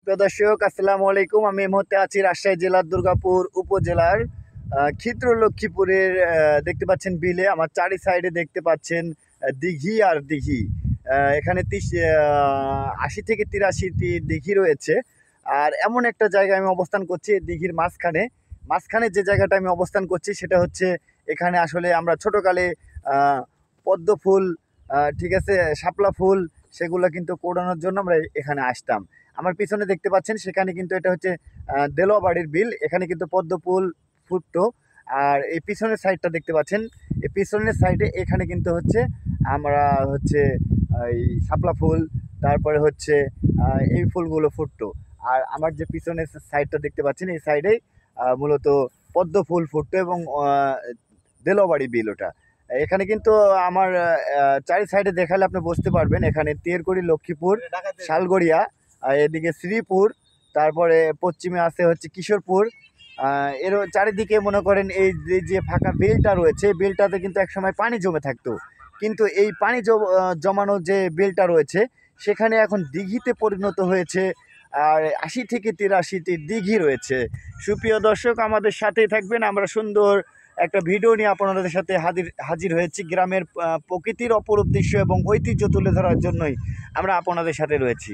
প্রিয় দর্শক, আসসালামু আলাইকুম। আমি এই মুহূর্তে আছি রাজশাহী জেলার দুর্গাপুর উপজেলার ক্ষিদ্র লক্ষ্মীপুরের দেখতে পাচ্ছেন বিলে। আমার চারি সাইডে দেখতে পাচ্ছেন দিঘি আর দিঘি। এখানে ৮০ থেকে ৮৩টি দিঘি রয়েছে। আর এমন একটা জায়গায় আমি অবস্থান করছি, দিঘির মাঝখানে। মাঝখানে যে জায়গাটা আমি অবস্থান করছি সেটা হচ্ছে, এখানে আসলে আমরা ছোটোকালে পদ্ম ফুল, ঠিক আছে, শাপলা ফুল, সেগুলো কিন্তু কোড়ানোর জন্য আমরা এখানে আসতাম। আমার পিছনে দেখতে পাচ্ছেন, সেখানে কিন্তু এটা হচ্ছে দেলোয়াবাড়ির বিল। এখানে কিন্তু পদ্ম ফুল ফুটতো। আর এই পিছনের সাইডটা দেখতে পাচ্ছেন, এই পিছনের সাইডে এখানে কিন্তু হচ্ছে আমরা হচ্ছে এই শাপলা ফুল, তারপরে হচ্ছে এই ফুলগুলো ফুটতো। আর আমার যে পিছনের সাইডটা দেখতে পাচ্ছেন, এই সাইডেই মূলত পদ্ম ফুল ফুটতো এবং দেলোয়াবাড়ি বিল ওটা। এখানে কিন্তু আমার চারি সাইডে দেখালে আপনি বুঝতে পারবেন, এখানে তেরকুড়ি, লক্ষ্মীপুর, শালগড়িয়া, এদিকে শ্রীপুর, তারপরে পশ্চিমে আছে হচ্ছে কিশোরপুর। এর চারিদিকে মনে করেন এই যে ফাঁকা বিলটা রয়েছে, বিলটাতে কিন্তু একসময় পানি জমে থাকতো। কিন্তু এই পানি জমানো যে বিলটা রয়েছে, সেখানে এখন দিঘিতে পরিণত হয়েছে। আর ৮০ থেকে ৮৩টি দিঘি রয়েছে। সুপ্রিয় দর্শক, আমাদের সাথেই থাকবেন। আমরা সুন্দর একটা ভিডিও নিয়ে আপনাদের সাথে হাজির হয়েছি। গ্রামের প্রকৃতির অপরূপ দৃশ্য এবং ঐতিহ্য তুলে ধরার জন্যই আমরা আপনাদের সাথে রয়েছি।